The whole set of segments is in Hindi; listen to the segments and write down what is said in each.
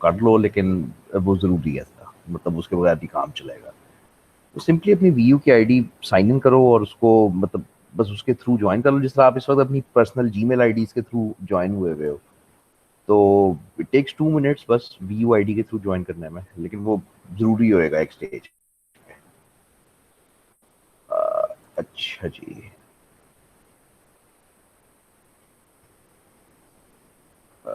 कर लो, लेकिन वो ज़रूरी है इसका, मतलब उसके बगैर भी काम चलेगा। तो सिंपली अपनी वीयू की आईडी साइन इन करो और उसको मतलब बस उसके थ्रू ज्वाइन कर लो, जिस तरह आप इस वक्त अपनी पर्सनल जीमेल आईडीज़ के थ्रू ज्वाइन हुए हो। तो इट टेक्स 2 मिनट्स बस वीयू आईडी के थ्रू ज्वाइन करने में, लेकिन वो ज़रूरी होएगा एक स्टेज। अच्छा जी। अ,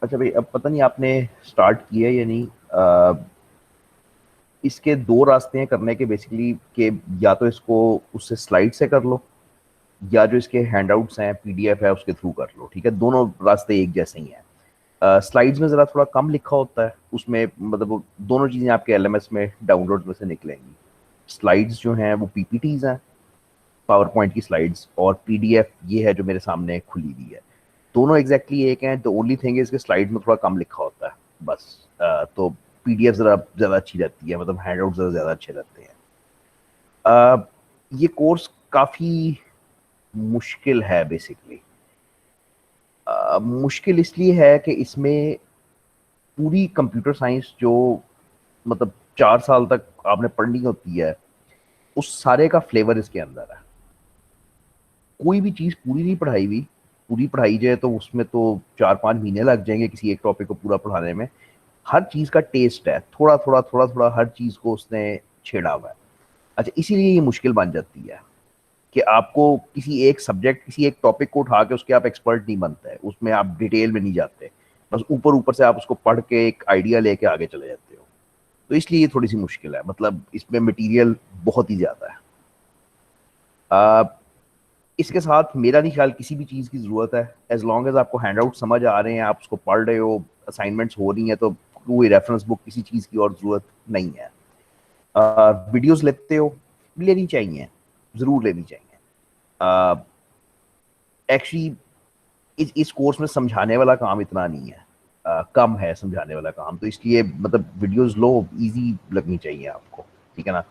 अच्छा भाई, अब पता नहीं आपने स्टार्ट किया है या नहीं। इसके दो रास्ते हैं करने के बेसिकली, कि या तो इसको उससे स्लाइड से कर लो, या जो इसके हैंडआउट्स हैं पीडीएफ है उसके थ्रू कर लो। ठीक है, दोनों रास्ते एक जैसे ही हैं। स्लाइड्स में ज़रा थोड़ा कम लिखा होता है, उसमें मतलब वो दोनों चीज़ें आपके एलएमएस में डाउनलोड में से निकलेंगी। स्लाइड्स जो हैं वो पीपीटीज हैं, पावर पॉइंट की स्लाइड्स, और पीडीएफ ये है जो मेरे सामने खुली हुई है। दोनों एग्जैक्टली एक हैं। द ओनली थिंग इज कि स्लाइड में थोड़ा कम लिखा होता है बस। तो पीडीएफ ज़रा ज़्यादा अच्छी रहती है, मतलब हैंडआउट ज़्यादा अच्छे रहते हैं। ये कोर्स काफ़ी मुश्किल है बेसिकली। मुश्किल इसलिए है कि इसमें पूरी कंप्यूटर साइंस जो मतलब 4 साल तक आपने पढ़नी होती है, उस सारे का फ्लेवर इसके अंदर है। कोई भी चीज़ पूरी नहीं पढ़ाई हुई। पूरी पढ़ाई जाए तो उसमें तो 4-5 महीने लग जाएंगे किसी एक टॉपिक को पूरा पढ़ाने में। हर चीज़ का टेस्ट है, थोड़ा थोड़ा थोड़ा थोड़ा हर चीज़ को उसने छेड़ा हुआ है। अच्छा, इसीलिए ये मुश्किल बन जाती है कि आपको किसी एक सब्जेक्ट, किसी एक टॉपिक को उठा के उसके आप एक्सपर्ट नहीं बनते हैं, उसमें आप डिटेल में नहीं जाते, बस ऊपर ऊपर से आप उसको पढ़ के एक आइडिया लेके आगे चले जाते हो। तो इसलिए ये थोड़ी सी मुश्किल है, मतलब इसमें मटेरियल बहुत ही ज़्यादा है। आ, इसके साथ मेरा नहीं ख्याल किसी भी चीज़ की ज़रूरत है। एज लॉन्ग एज आपको हैंड आउट समझ आ रहे हैं, आप उसको पढ़ रहे हो, असाइनमेंट्स हो रही हैं, तो कोई रेफरेंस बुक किसी चीज़ की और ज़रूरत नहीं है। वीडियोस लेते हो, लेनी चाहिए, ज़रूर लेनी चाहिए। एक्चुअली इस कोर्स में समझाने वाला काम इतना नहीं है। कम है समझाने वाला काम, तो इसलिए मतलब वीडियोस लो, इजी लगनी चाहिए आपको। ठीक है ना।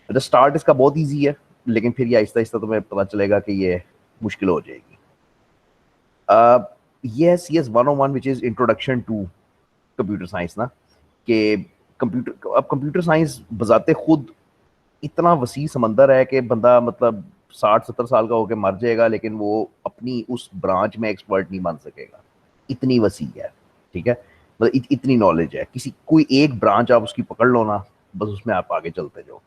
द स्टार्ट इसका बहुत इजी है, लेकिन फिर ये आहिस्ता आहिस्ता तुम्हें पता चलेगा कि ये मुश्किल हो जाएगी। Yes yes, 101 which is introduction to computer science ना, कि कंप्यूटर, अब कंप्यूटर साइंस बजाते खुद इतना वसी समंदर है कि बंदा मतलब 60-70 साल का होकर मर जाएगा, लेकिन वो अपनी उस ब्रांच में एक्सपर्ट नहीं बन सकेगा। इतनी वसी है। ठीक है, मतलब इतनी नॉलेज है, किसी कोई एक ब्रांच आप उसकी पकड़ लो ना, बस उसमें आप आगे चलते जाओ।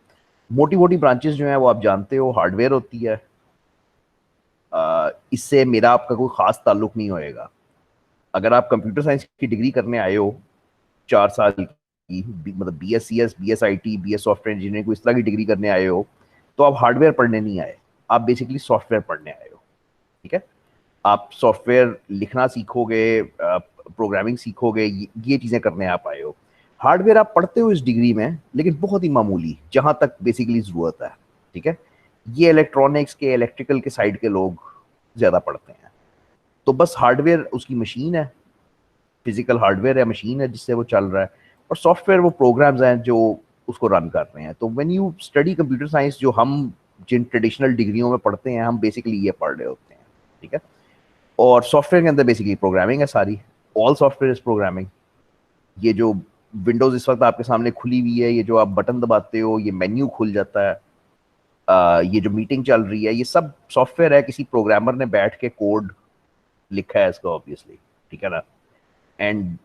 मोटी मोटी ब्रांचेस जो है वो आप जानते हो, हार्डवेयर होती है। इससे मेरा आपका कोई खास ताल्लुक नहीं होएगा। अगर आप कंप्यूटर साइंस की डिग्री करने आए हो 4 साल की, मतलब B S C S, B S I T, B S software engineering, को इस तरह की डिग्री करने आए हो, तो आप हार्डवेयर पढ़ने नहीं आए, आप बेसिकली सॉफ्टवेयर पढ़ने आए हो। ठीक है, आप सॉफ्टवेयर लिखना सीखोगे, प्रोग्रामिंग सीखोगे, ये चीज़ें करने आप आए हो। हार्डवेयर आप पढ़ते हो इस डिग्री में, लेकिन बहुत ही मामूली, जहां तक बेसिकली ज़रूरत है। ठीक है, ये इलेक्ट्रॉनिक्स के, इलेक्ट्रिकल के साइड के लोग ज़्यादा पढ़ते हैं। तो बस हार्डवेयर उसकी मशीन है, फिजिकल हार्डवेयर है, मशीन है जिससे वो चल रहा है, और सॉफ्टवेयर वो प्रोग्राम्स हैं जो उसको रन कर रहे हैं। तो when you study computer science, जो हम जिन ट्रेडिशनल डिग्रियों में पढ़ते हैं, हम बेसिकली ये पढ़ रहे होते हैं। ठीक है, और सॉफ्टवेयर के अंदर बेसिकली प्रोग्रामिंग है सारी। All software is programming. ये जो विंडोज इस वक्त आपके सामने खुली हुई है, ये जो आप बटन दबाते हो, ये मेन्यू खुल जाता है, ये जो मीटिंग चल रही है, ये सब सॉफ्टवेयर है। किसी प्रोग्रामर ने बैठ के कोड लिखा है इसका, ऑब्वियसली। ठीक है ना। And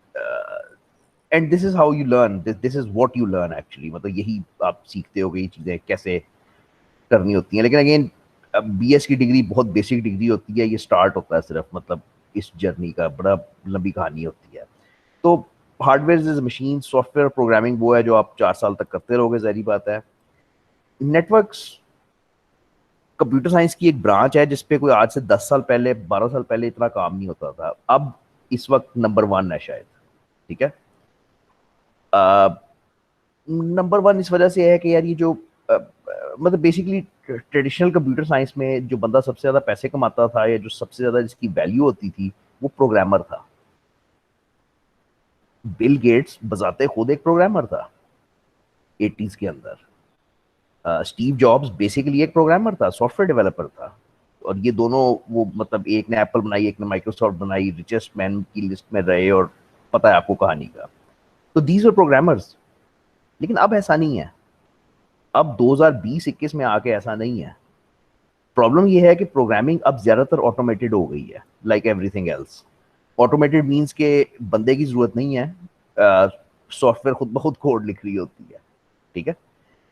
and this is how you learn, this is what you learn actually, मतलब यही आप सीखते हो कि ये चीज़ें कैसे करनी होती हैं। लेकिन अगेन, बीएस की डिग्री बहुत बेसिक डिग्री होती है, ये स्टार्ट होता है सिर्फ, मतलब इस जर्नी का बड़ा लंबी कहानी होती है। तो hardware is machine, software programming वो है जो आप 4 साल तक करते रहोगे, जहरी बात है। नेटवर्क्स कंप्यूटर साइंस की एक ब्रांच है जिसपे कोई आज से 10 साल पहले, 12 साल पहले इतना काम नहीं होता था। अब इस वक्त नंबर 1 है शायद। ठीक है, नंबर 1 इस वजह से है कि यार ये जो मतलब बेसिकली ट्रेडिशनल कंप्यूटर साइंस में जो बंदा सबसे ज्यादा पैसे कमाता था, या जो सबसे ज्यादा जिसकी वैल्यू होती थी, वो प्रोग्रामर था। बिल गेट्स बजाते खुद एक प्रोग्रामर था 80s के अंदर। स्टीव जॉब्स बेसिकली एक प्रोग्रामर था, सॉफ्टवेयर डेवलपर था। और ये दोनों, वो मतलब एक ने एप्पल बनाई, एक ने माइक्रोसॉफ्ट बनाई, रिचेस्ट मैन की लिस्ट में रहे, और पता है आपको कहानी का। तो दीज वर प्रोग्रामर्स। लेकिन अब ऐसा नहीं है। अब 2020-21 में आके ऐसा नहीं है। प्रॉब्लम ये है कि प्रोग्रामिंग अब ज्यादातर ऑटोमेटेड हो गई है, like everything else. Automated means के बंदे की जरूरत नहीं है, सॉफ्टवेयर खुद ब खुद कोड लिख रही होती है। ठीक है।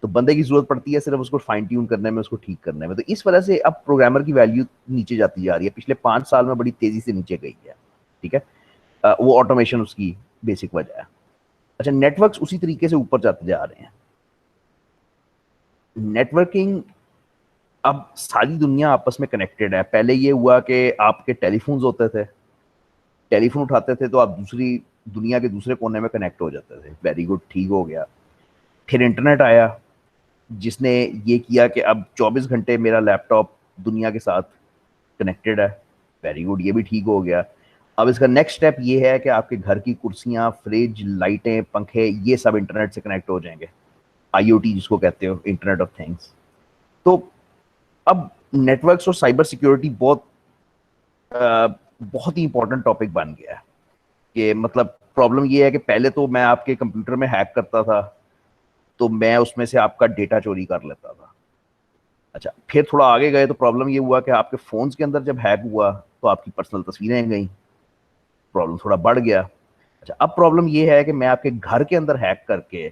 तो बंदे की जरूरत पड़ती है सिर्फ उसको फाइन ट्यून करने में, उसको ठीक करने में। तो इस वजह से अब प्रोग्रामर की वैल्यू नीचे जाती जा रही है, पिछले 5 साल में बड़ी तेजी से नीचे गई है। ठीक है। वो ऑटोमेशन उसकी बेसिक वजह है। अच्छा, नेटवर्क्स उसी तरीके से ऊपर जाते जा रहे हैं। नेटवर्किंग, अब सारी दुनिया आपस में कनेक्टेड है। पहले ये हुआ कि आपके टेलीफोन्स होते थे, टेलीफोन उठाते थे तो आप दूसरी दुनिया के दूसरे कोने में कनेक्ट हो जाते थे। वेरी गुड, ठीक हो गया। फिर इंटरनेट आया, जिसने ये किया कि अब 24 घंटे मेरा लैपटॉप दुनिया के साथ कनेक्टेड है। वेरी गुड, ये भी ठीक हो गया। अब इसका नेक्स्ट स्टेप ये है कि आपके घर की कुर्सियां, फ्रिज, लाइटें, पंखे, ये सब इंटरनेट से कनेक्ट हो जाएंगे। आईओटी जिसको कहते हो, इंटरनेट ऑफ थिंग्स। तो अब नेटवर्क्स और साइबर सिक्योरिटी बहुत ही इंपॉर्टेंट टॉपिक बन गया है। कि मतलब प्रॉब्लम ये है कि पहले तो मैं आपके कंप्यूटर में हैक करता था, तो मैं उसमें से आपका डेटा चोरी कर लेता था। अच्छा, फिर थोड़ा आगे गए तो प्रॉब्लम ये हुआ कि आपके फोन्स के अंदर जब हैक हुआ तो आपकी पर्सनल तस्वीरें गई। प्रॉब्लम थोड़ा बढ़ गया। अच्छा, अब प्रॉब्लम ये है कि मैं आपके घर के अंदर हैक करके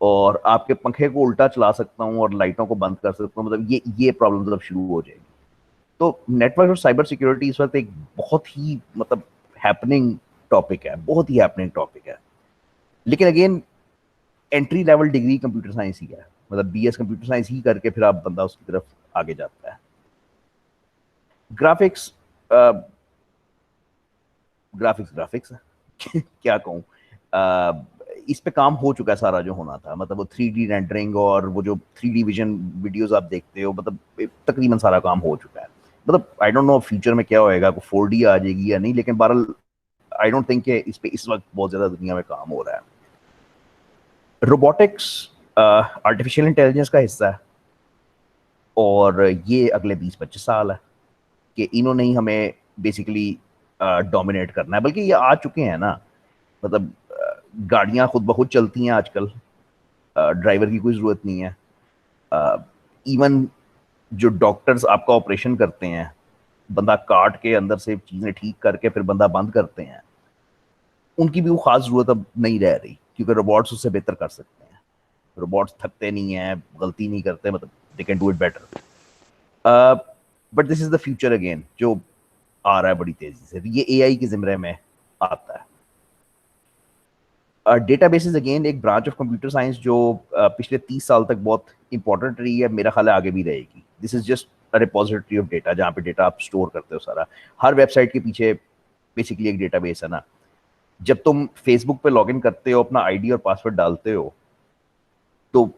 और आपके पंखे को उल्टा चला सकता हूँ और लाइटों को बंद कर सकता हूँ। मतलब ये प्रॉब्लम मतलब शुरू हो जाएगी। तो नेटवर्क और साइबर सिक्योरिटी इस वक्त एक बहुत ही मतलब हैपनिंग टॉपिक है, बहुत ही हैपनिंग टॉपिक है। लेकिन again, entry level degree computer science ही है। मतलब बीएस कंप्यूटर साइंस ही करके फिर आप बंदा उसकी तरफ आगे जाता है। ग्राफिक्स, ग्राफिक्स ग्राफिक्स क्या कहूँ, इस पे काम हो चुका है सारा जो होना था। मतलब वो 3D रेंडरिंग और वो जो 3D विजन वीडियोस आप देखते हो, मतलब तकरीबन सारा काम हो चुका है। मतलब आई डोंट नो फ्यूचर में क्या होएगा, को 4D आ जाएगी या नहीं, लेकिन बहरहाल आई डोंट थिंक कि इस पे इस वक्त बहुत ज्यादा दुनिया में काम हो रहा है। रोबोटिक्स आर्टिफिशियल इंटेलिजेंस का हिस्सा है, और ये अगले 20-25 साल है कि इन्होंने ही हमें बेसिकली डोमिनेट करना है। बल्कि ये आ चुके हैं ना। मतलब गाड़ियां खुद ब खुद चलती हैं आजकल, ड्राइवर की कोई ज़रूरत नहीं है। इवन जो डॉक्टर्स आपका ऑपरेशन करते हैं, बंदा काट के अंदर से चीज़ें ठीक करके फिर बंदा बंद करते हैं, उनकी भी वो खास ज़रूरत अब नहीं रह रही, क्योंकि रोबोट्स उससे बेहतर कर सकते हैं। रोबोट्स थकते नहीं हैं, गलती नहीं करते, मतलब they can do it better. But this is the future again, जो आ रहा है बड़ी तेजी से। ये एआई के जिम्रे में आता है। डेटाबेसेस अगेन एक ब्रांच ऑफ कंप्यूटर साइंस जो पिछले 30 साल तक बहुत इंपॉर्टेंट रही है, मेरा ख्याल है आगे भी रहेगी। This is just a repository of data, जहाँ पे डेटा आप स्टोर करते हो सारा। हर वेबसाइट के पीछे बेसिकली एक डेटाबेस है ना। जब तुम फेसबुक पे लॉगिन करते हो, अपना आईडी और पासवर्ड डालते हो, तो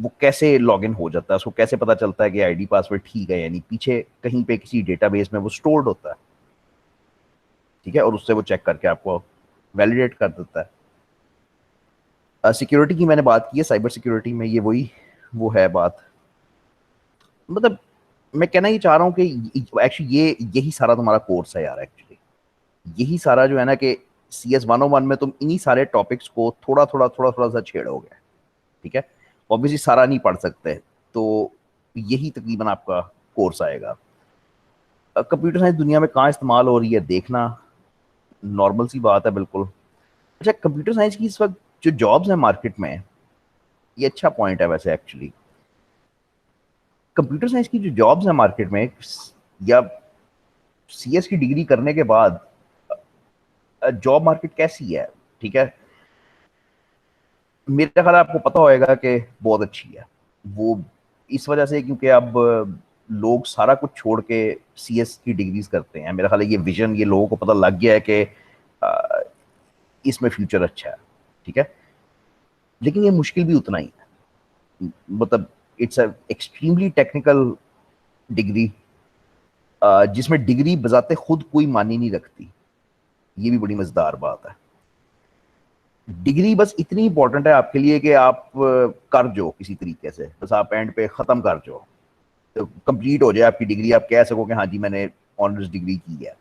वो कैसे लॉगिन हो जाता है, उसको कैसे पता चलता है कि आईडी पासवर्ड ठीक है? यानी पीछे कहीं पे किसी डेटाबेस में वो स्टोर्ड होता है। ठीक है। और उससे वो चेक करके आपको वैलिडेट कर देता है। सिक्योरिटी की मैंने बात की है, साइबर सिक्योरिटी में ये वही वो है बात। मतलब मैं कहना ये चाह रहा हूँ कि एक्चुअली यही सारा तुम्हारा कोर्स है यार। एक्चुअली यही सारा जो है ना, कि CS 101 में तुम इन्हीं सारे टॉपिक्स को थोड़ा थोड़ा सा छेड़ोगे। ठीक है। ऑब्वियसली सारा नहीं पढ़ सकते, तो यही तकरीबन आपका कोर्स आएगा। कंप्यूटर साइंस दुनिया में कहाँ इस्तेमाल हो रही है देखना नॉर्मल सी बात है, बिल्कुल। अच्छा, कंप्यूटर साइंस की इस वक्त जो जॉब्स हैं मार्केट में, ये अच्छा पॉइंट है वैसे। एक्चुअली कंप्यूटर साइंस की जो जॉब्स हैं मार्केट में, या CS की डिग्री करने के बाद जॉब मार्केट कैसी है? ठीक है। मेरे ख्याल आपको पता होएगा कि बहुत अच्छी है। वो इस वजह से क्योंकि अब लोग सारा कुछ छोड़ के CS की डिग्रीज करते हैं। मेरा ख्याल है ये विजन, ये लोगों को पता लग गया है कि अ, इसमें फ्यूचर अच्छा है। ठीक है। लेकिन ये मुश्किल भी उतना ही है। मतलब it's a extremely technical degree, जिसमें डिग्री बजाते खुद कोई मानी नहीं रखती। ये भी बड़ी मजेदार बात है। डिग्री बस इतनी इंपॉर्टेंट है आपके लिए कि आप कर जो किसी तरीके से, बस आप एंड पे ख़त्म कर जो, तो कंप्लीट हो जाए आपकी डिग्री, आप कह सको कि हाँ जी मैंने ऑनर्स डिग्री की है।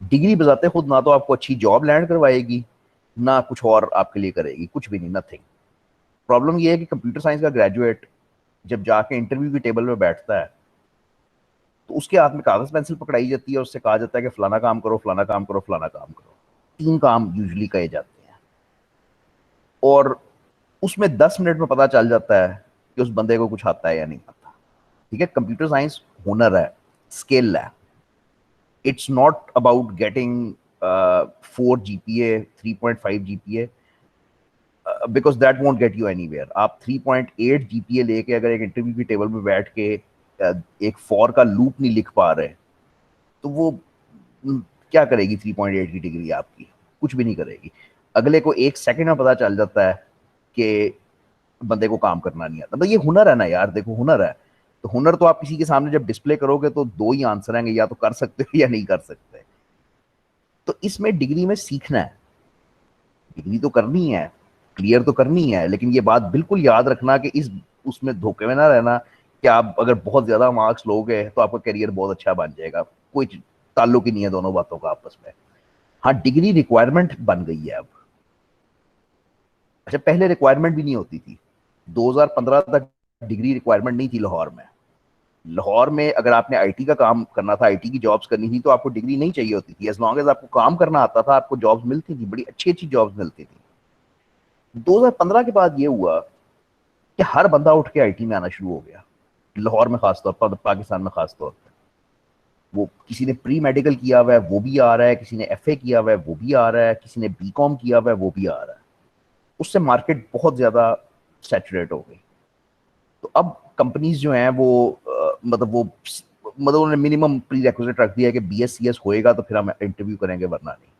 डिग्री बजाते खुद ना तो आपको अच्छी जॉब लैंड करवाएगी, ना कुछ और आपके लिए करेगी, कुछ भी नहीं, नथिंग। प्रॉब्लम ये है कि कंप्यूटर साइंस का ग्रेजुएट जब जाके इंटरव्यू की टेबल में बैठता है तो उसके हाथ में कागज पेंसिल पकड़ाई जाती है, उससे कहा जाता है कि फलाना काम करो, फलाना काम करो, फलाना काम करो। 3 काम यूजुअली कहे जाते हैं, और उसमें 10 मिनट में पता चल जाता है कि उस बंदे को कुछ आता है या नहीं आता। ठीक है, कंप्यूटर साइंस हुनर है, स्किल है। It's not about getting 4 GPA, 3.5 GPA, because that won't get you anywhere. आप 3.8 GPA लेके अगर एक इंटरव्यू की टेबल में बैठ के एक फॉर का लूप नहीं लिख पा रहे, तो वो क्या करेगी 3.8 की डिग्री आपकी? कुछ भी नहीं करेगी। अगले को 1 सेकंड में पता चल जाता है कि बंदे को काम करना नहीं आता। तो ये हुनर है ना यार, देखो हुनर है। तो हुनर तो आप किसी के सामने जब डिस्प्ले करोगे तो 2 ही आंसर आएंगे, या तो कर सकते हो या नहीं कर सकते। तो इसमें डिग्री में सीखना है, डिग्री तो करनी है, क्लियर तो करनी है, लेकिन ये बात बिल्कुल याद रखना कि इस उसमें धोखे में ना रहना कि आप अगर बहुत ज्यादा मार्क्स लोगे तो आपका करियर बहुत अच्छा बन जाएगा। कोई ताल्लुक ही नहीं है दोनों बातों का आपस में। हाँ, डिग्री रिक्वायरमेंट बन गई है अब। अच्छा, पहले रिक्वायरमेंट भी नहीं होती थी। 2015 तक डिग्री रिक्वायरमेंट नहीं थी लाहौर में। लाहौर में अगर आपने आईटी का काम करना था, आईटी की जॉब्स करनी थी, तो आपको डिग्री नहीं चाहिए होती थी। एज लॉन्ग एज आपको काम करना आता था, आपको जॉब्स मिलती थी, बड़ी अच्छी अच्छी जॉब्स मिलती थी। 2015 के बाद ये हुआ कि हर बंदा उठ के आईटी में आना शुरू हो गया, लाहौर में खासतौर पर, पाकिस्तान में खासतौर पर। वो किसी ने प्री मेडिकल किया हुआ है वो भी आ रहा है, किसी ने एफए किया हुआ है वो भी आ रहा है, किसी ने बीकॉम किया हुआ है वो भी आ रहा है। उससे मार्केट बहुत ज्यादा सैचुरेट हो गई। तो अब कंपनीज जो हैं वो मतलब उन्होंने मिनिमम प्री रिक्विजिट रख दिया है कि BScs होएगा तो फिर हम इंटरव्यू करेंगे, वरना नहीं।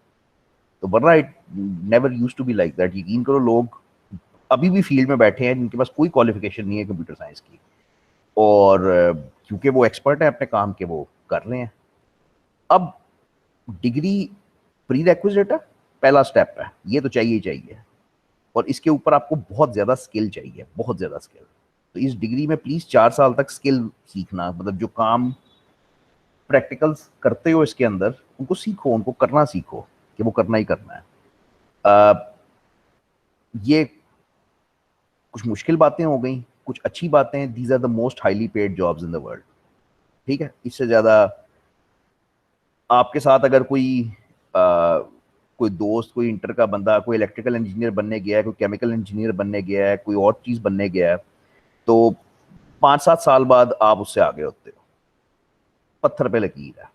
तो वरना it never used to be like that. यकीन करो, लोग अभी भी फील्ड में बैठे हैं जिनके पास कोई क्वालिफिकेशन नहीं है कंप्यूटर साइंस की, और क्योंकि वो एक्सपर्ट है अपने काम के, वो कर रहे हैं। अब डिग्री प्री रिक्विजिट है, पहला स्टेप है, ये तो चाहिए ही चाहिए। और इसके ऊपर आपको बहुत ज्यादा स्किल चाहिए, बहुत ज्यादा स्किल। तो इस डिग्री में प्लीज 4 साल तक स्किल सीखना, मतलब जो काम प्रैक्टिकल्स करते हो इसके अंदर, उनको सीखो, उनको करना सीखो कि वो करना ही करना है। ये कुछ मुश्किल बातें हो गई, कुछ अच्छी बातें। These are the most highly paid jobs in the world. ठीक है, इससे ज्यादा आपके साथ अगर कोई दोस्त, कोई इंटर का बंदा, कोई इलेक्ट्रिकल इंजीनियर बनने गया है, कोई केमिकल इंजीनियर बनने गया है, कोई और चीज बनने गया है, तो 5-7 साल बाद आप उससे आगे होते हो। पत्थर पे लकीर है।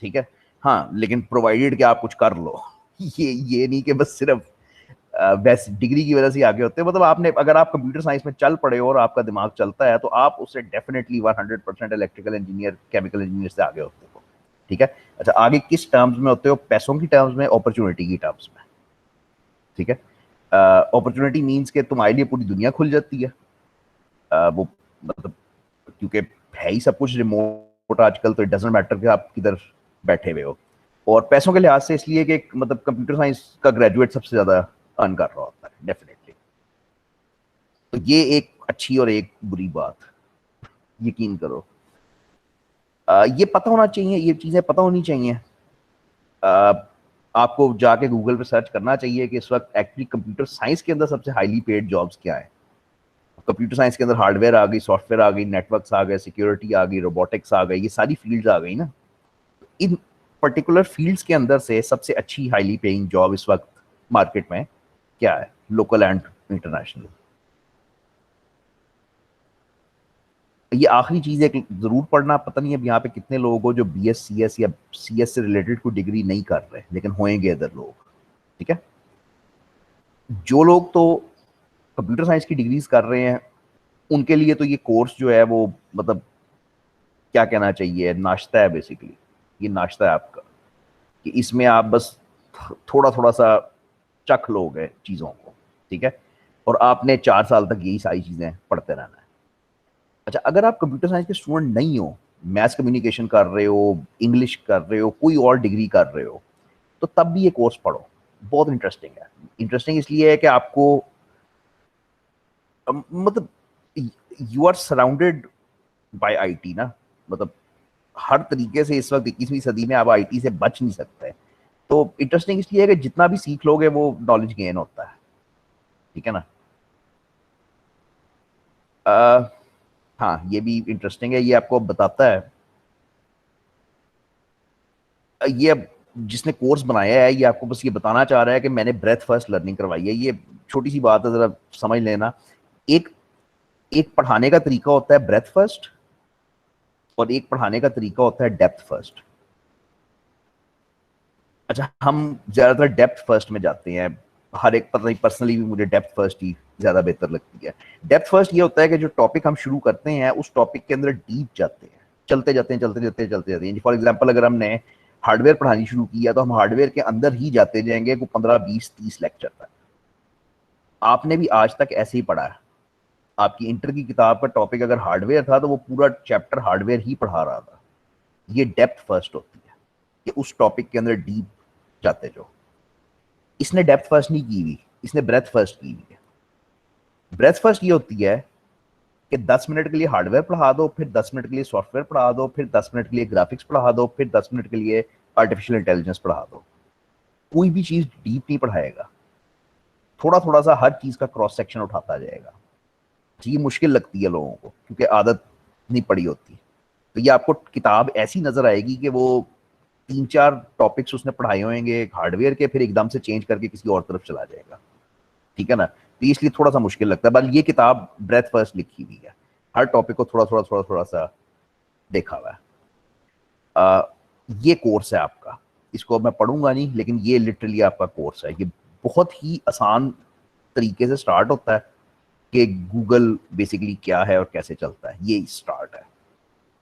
ठीक है। हाँ, लेकिन प्रोवाइडेड कि आप कुछ कर लो। ये नहीं कि बस सिर्फ वैसे डिग्री की वजह से आगे होते हैं। मतलब आपने, अगर आप कंप्यूटर साइंस में चल पड़े हो और आपका दिमाग चलता है, तो आप उससे definitely 100% electrical engineer, chemical engineer से आगे होते हो। ठीक है। अच्छा, आगे किस टर्म्स में होते हो? पैसों की टर्म्स में, अपॉर्चुनिटी की टर्म्स में। ठीक है। अपॉर्चुनिटी मीन्स के तुम्हारे लिए पूरी दुनिया खुल जाती है। वो मतलब क्योंकि है ही सब कुछ रिमोट आजकल, तो इट डजंट मैटर कि आप किधर बैठे हुए हो। और पैसों के लिहाज से इसलिए कि मतलब कंप्यूटर साइंस का ग्रेजुएट सबसे ज्यादा अर्न कर रहा होता है डेफिनेटली। तो ये एक अच्छी और एक बुरी बात, यकीन करो। ये पता होना चाहिए, ये चीजें पता होनी चाहिए। आ, आपको जाके गूगल पे सर्च करना चाहिए कि इस वक्त एक्चुअली कंप्यूटर साइंस के अंदर सबसे हाईली पेड जॉब्स क्या है। कंप्यूटर साइंस के अंदर हार्डवेयर आ गई, सॉफ्टवेयर आ गई, नेटवर्क्स आ गए, सिक्योरिटी आ गई, रोबोटिक्स आ गई, ये सारी फील्ड्स आ गई ना। इन पर्टिकुलर फील्ड्स के अंदर से सबसे अच्छी हाईली पेइंग जॉब इस वक्त मार्केट में क्या है? Local and international. ये आखिरी चीज एक जरूर पढ़ना, पता नहीं अब यहाँ पे कितने लोग हो जो BScs या CS से रिलेटेड कोई डिग्री नहीं कर रहे, लेकिन होंगे इधर लोग। ठीक है। जो लोग तो कंप्यूटर साइंस की डिग्रीज कर रहे हैं, उनके लिए तो ये कोर्स जो है वो मतलब क्या कहना चाहिए, नाश्ता है बेसिकली। ये नाश्ता है आपका, कि इसमें आप बस थोड़ा थोड़ा सा चख लोगे चीज़ों को। ठीक है। और आपने 4 साल तक यही सारी चीज़ें पढ़ते रहना है। अच्छा, अगर आप कंप्यूटर साइंस के स्टूडेंट नहीं हो, मैथ्स कम्युनिकेशन कर रहे हो, इंग्लिश कर रहे हो, कोई और डिग्री कर रहे हो, तो तब भी ये कोर्स पढ़ो। बहुत इंटरेस्टिंग है। इंटरेस्टिंग इसलिए है कि आपको मतलब you are surrounded by IT ना, मतलब हर तरीके से इस वक्त 21वीं सदी में आप आईटी से बच नहीं सकते। तो इंटरेस्टिंग इसलिए है कि जितना भी सीख लोगे वो नॉलेज गेन होता है, ठीक है ना। आ, हाँ ये भी इंटरेस्टिंग है, ये आपको बताता है, ये अब जिसने कोर्स बनाया है ये आपको बस ये बताना चाह रहा है कि मैंने ब्रेथ फर्स्ट लर्निंग करवाई है। ये छोटी सी बात है, जरा समझ लेना। एक एक पढ़ाने का तरीका होता है ब्रेथ फर्स्ट, और एक पढ़ाने का तरीका होता है डेप्थ फर्स्ट। अच्छा, हम ज्यादातर डेप्थ फर्स्ट में जाते हैं, हर एक, पता नहीं पर्सनली भी मुझे डेप्थ फर्स्ट ही ज्यादा बेहतर लगती है। डेप्थ फर्स्ट ये होता है कि जो टॉपिक हम शुरू करते हैं उस टॉपिक के अंदर डीप जाते हैं, चलते जाते हैं चलते जाते हैं चलते जाते हैं। फॉर एग्जाम्पल अगर हमने हार्डवेयर पढ़ानी शुरू किया तो हम हार्डवेयर के अंदर ही जाते जाएंगे को 15 20 30 लेक्चर तक। आपने भी आज तक ऐसे ही पढ़ा है, आपकी इंटर की किताब का टॉपिक अगर हार्डवेयर था तो वो पूरा चैप्टर हार्डवेयर ही पढ़ा रहा था। ये डेप्थ फर्स्ट होती है कि उस टॉपिक के अंदर डीप जाते जो। इसने डेप्थ फर्स्ट नहीं की हुई, इसने ब्रेथ फर्स्ट की हुई है। ब्रेथ फर्स्ट ये होती है कि 10 मिनट के लिए हार्डवेयर पढ़ा दो, फिर 10 मिनट के लिए सॉफ्टवेयर पढ़ा दो, फिर 10 मिनट के लिए ग्राफिक्स पढ़ा दो, फिर 10 मिनट के लिए आर्टिफिशियल इंटेलिजेंस पढ़ा दो। कोई भी चीज डीप नहीं पढ़ाएगा, थोड़ा थोड़ा सा हर चीज का क्रॉस सेक्शन उठाता जाएगा। तो ये मुश्किल लगती है लोगों को क्योंकि आदत नहीं पड़ी होती। तो ये आपको किताब ऐसी नजर आएगी कि वो 3 4 टॉपिक्स उसने पढ़ाए होंगे हार्डवेयर के, फिर एकदम से चेंज करके किसी और तरफ चला जाएगा, ठीक है ना। तो इसलिए थोड़ा सा मुश्किल लगता है, बट ये किताब ब्रेथ फर्स्ट लिखी हुई है, हर टॉपिक को थोड़ा थोड़ा थोड़ा थोड़ा सा देखा हुआ है। ये कोर्स है आपका, इसको मैं पढ़ूंगा नहीं, लेकिन ये लिटरली आपका कोर्स है। ये बहुत ही आसान तरीके से स्टार्ट होता है कि गूगल बेसिकली क्या है और कैसे चलता है, ये स्टार्ट है।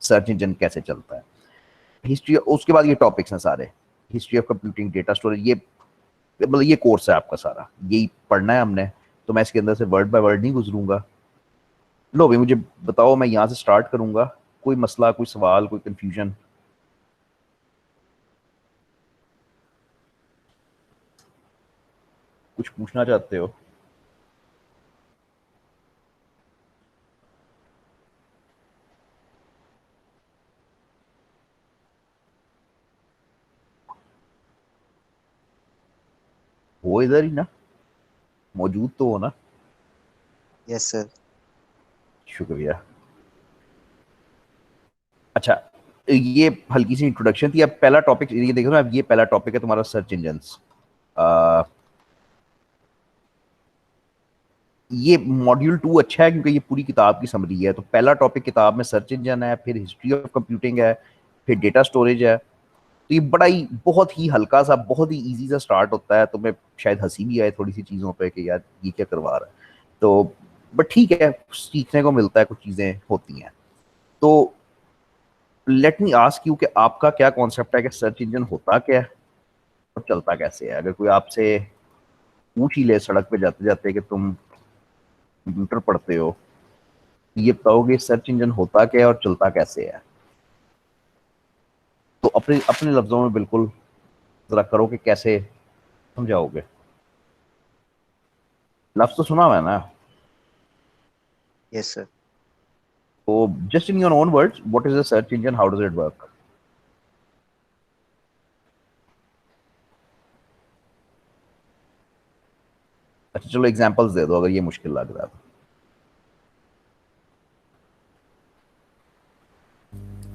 सर्च इंजन कैसे चलता है, हिस्ट्री, उसके बाद ये टॉपिक्स हैं सारे, history of computing, data storage, ये मतलब ये कोर्स है आपका सारा, यही पढ़ना है हमने। तो मैं इसके अंदर से वर्ड बाय वर्ड नहीं गुजरूंगा। लो भाई मुझे बताओ, मैं यहाँ से स्टार्ट करूंगा, कोई मसला, कोई सवाल, कोई कंफ्यूजन? कुछ पूछना चाहते हो? वो इधर ही ना, मौजूद तो हो ना। Yes sir. शुक्रिया। अच्छा, ये हल्की सी इंट्रोडक्शन थी। अब पहला टॉपिक ये देखो ना, अब ये पहला टॉपिक है तुम्हारा सर्च इंजन्स। ये मॉड्यूल 2 अच्छा है क्योंकि ये पूरी किताब की समरी है। तो पहला टॉपिक किताब में सर्च इंजन है, फिर हिस्ट्री ऑफ कंप्यूटिंग है, फिर डेटा स्टोरेज है। तो ये बड़ा ही बहुत ही हल्का सा, बहुत ही इजी सा स्टार्ट होता है। तो मैं शायद हंसी भी आए थोड़ी सी चीज़ों पे कि यार ये क्या करवा रहा है। तो बट ठीक है, सीखने को मिलता है, कुछ चीज़ें होती हैं। तो लेट मी आस्क यू कि आपका क्या कॉन्सेप्ट है कि सर्च इंजन होता क्या है और चलता कैसे है? अगर कोई आपसे पूछ ही ले सड़क पे जाते जाते कि तुम कंप्यूटर पढ़ते हो, ये बताओगे सर्च इंजन होता क्या है और चलता कैसे है? तो अपने अपने लफ्जों में बिल्कुल जरा करो कि कैसे समझाओगे। लफ्ज तो सुना हुआ है ना? Yes sir. तो just in your own words, what is a search engine, how does it work? अच्छा चलो एग्जांपल्स दे दो अगर ये मुश्किल लग रहा है तो।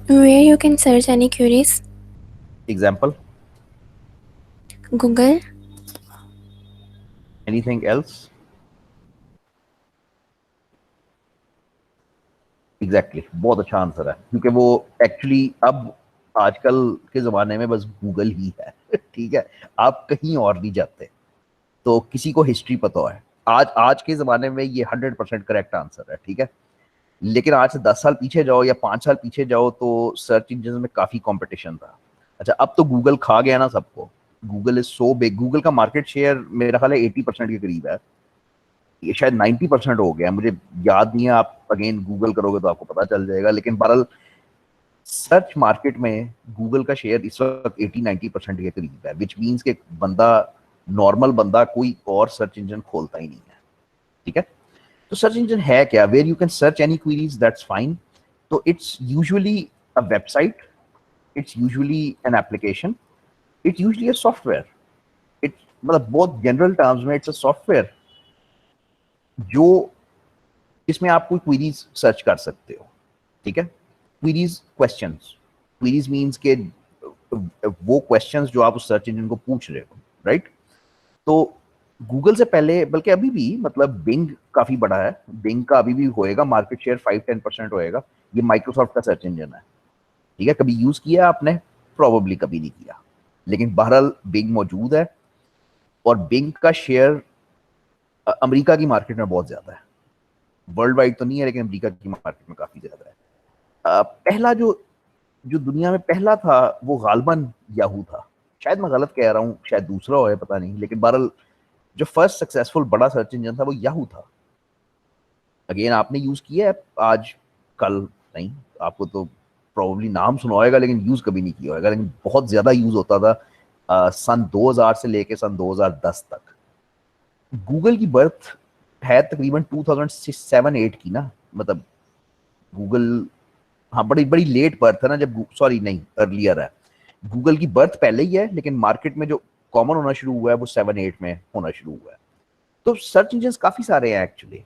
Where you can search any queries. Example? Google. Anything else? Exactly, बहुत अच्छा आंसर है क्योंकि वो एक्चुअली अब आजकल के जमाने में बस गूगल ही है ठीक है, आप कहीं और नहीं जाते। तो किसी को हिस्ट्री पता है, आज आज के जमाने में ये 100% करेक्ट आंसर है, ठीक है। लेकिन आज से 10 साल पीछे जाओ या 5 साल पीछे जाओ तो सर्च इंजन में काफी कंपटीशन था। अच्छा अब तो गूगल खा गया ना सबको, Google is so big, Google का मार्केट शेयर मेरा ख्याल है 80% के करीब है, ये शायद 90% हो गया, मुझे याद नहीं है। आप अगेन गूगल करोगे तो आपको पता चल जाएगा। लेकिन बहरहाल सर्च मार्केट में गूगल का शेयर इस वक्त 80 90% के करीब है, विच मीन्स कि बंदा नॉर्मल बंदा कोई और सर्च इंजन खोलता ही नहीं है, ठीक है। तो सर्च इंजन है क्या? Where you can search any queries, that's fine. तो it's usually a website, it's usually an application, it's usually a software. It मतलब बहुत जनरल टर्म्स में इट्स अ सॉफ्टवेयर जो इसमें आप कोई क्वेरीज सर्च कर सकते हो, ठीक है। क्वेरीज, क्वेश्चंस, क्वेरीज मींस के वो क्वेश्चंस जो आप उस सर्च इंजन को पूछ रहे हो, राइट। तो गूगल से पहले, बल्कि अभी भी, मतलब बिंग काफी बड़ा है, बिंग का अभी भी होएगा मार्केट शेयर 5-10% होएगा। ये माइक्रोसॉफ्ट का सर्च इंजन है, ठीक है। कभी यूज किया आपने? प्रोबेबली कभी नहीं किया, लेकिन बहरहाल बिंग मौजूद है। और बिंग का शेयर अमेरिका की मार्केट में बहुत ज्यादा है, वर्ल्ड वाइड तो नहीं है, लेकिन अमेरिका की मार्केट में काफी ज्यादा है। पहला जो जो दुनिया में पहला था वो गालबन याहू था। शायद मैं गलत कह रहा हूँ, शायद दूसरा हो, पता नहीं, लेकिन बहरहाल जो फर्स्ट सक्सेसफुल बड़ा सर्च इंजन था वो याहू था। अगेन आपने यूज किया है आज कल? नहीं, आपको तो प्रोबेबली नाम सुना होगा लेकिन यूज कभी नहीं किया होगा, लेकिन बहुत ज्यादा यूज होता था सन 2000 से लेके सन 2010 तक। गूगल की बर्थ है तकरीबन 2007-8 की ना, मतलब गूगल, हाँ बड़ी बड़ी लेट बर्थ है ना, जब सॉरी नहीं अर्लियर है। गूगल की बर्थ पहले ही है, लेकिन मार्केट में जो कॉमन होना शुरू हुआ है वो 7-8 में होना शुरू हुआ है। तो सर्च इंजन काफी सारे हैं एक्चुअली,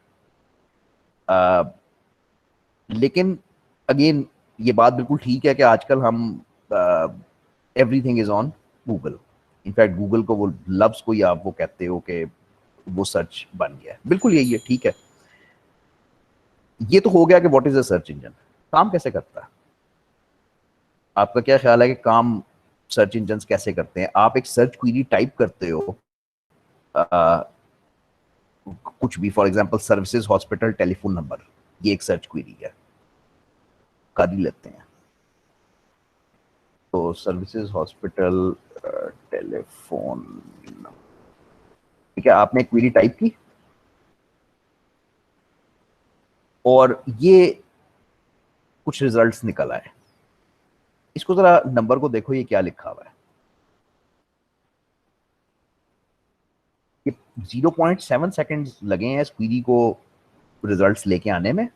लेकिन अगेन ये बात बिल्कुल ठीक है कि आजकल हम everything is on Google. In fact Google को वो लफ्ज को ही आप वो कहते हो कि वो सर्च बन गया है, बिल्कुल यही है, ठीक है। ये तो हो गया कि what is a search engine, काम कैसे करता है। आपका क्या ख्याल है कि काम सर्च इंजन कैसे करते हैं? आप एक सर्च क्वेरी टाइप करते हो, आ, कुछ भी, for example services hospital telephone number, ये एक सर्च क्वेरी है, कर ही लेते हैं। तो सर्विसेज हॉस्पिटल टेलीफोन, ठीक है, आपने क्वेरी टाइप की और ये कुछ रिजल्ट्स निकल आए। इसको जरा नंबर को देखो, ये क्या लिखा हुआ है। ये 0.7 सेकेंड्स लगे हैं इस क्वेरी को रिजल्ट्स लेके आने में,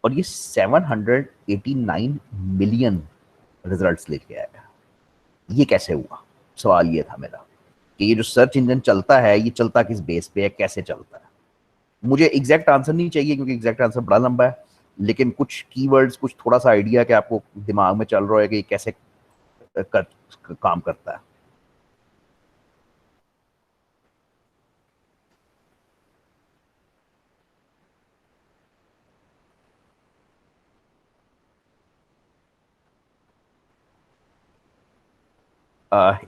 और ये 789 मिलियन रिजल्ट्स लेके आया। ये कैसे हुआ? सवाल ये था मेरा कि ये जो सर्च इंजन चलता है ये चलता किस बेस पे है, कैसे चलता है। मुझे एग्जैक्ट आंसर नहीं चाहिए क्योंकि एग्जैक्ट आंसर बड़ा लंबा है, लेकिन कुछ कीवर्ड्स, कुछ थोड़ा सा आइडिया कि आपको दिमाग में चल रहा है कि ये कैसे काम करता है।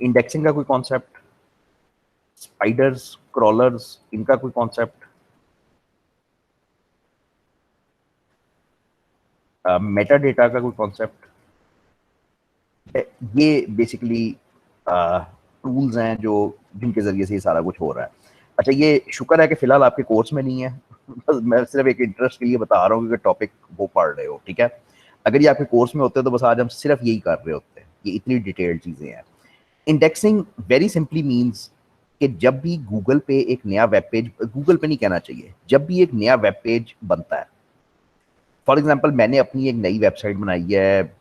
इंडेक्सिंग का कोई कॉन्सेप्ट, स्पाइडर्स, क्रॉलर्स, इनका कोई कॉन्सेप्ट, मेटा डेटा का कोई कॉन्सेप्ट। ये बेसिकली टूल्स हैं जो जिनके जरिए से ये सारा कुछ हो रहा है। अच्छा, ये शुक्र है कि फिलहाल आपके कोर्स में नहीं है बस मैं सिर्फ एक इंटरेस्ट के लिए बता रहा हूँ क्योंकि टॉपिक वो पढ़ रहे हो, ठीक है। अगर ये आपके कोर्स में होते तो बस आज हम सिर्फ यही कर रहे होते। ये इतनी डिटेल्ड चीजें हैं। इंडेक्सिंग वेरी सिंपली मीन्स कि जब भी गूगल पे एक नया वेब पेज, गूगल पे नहीं कहना चाहिए, जब भी एक नया वेब पेज बनता है, फॉर एग्जाम्पल मैंने अपनी एक नई वेबसाइट बनाई है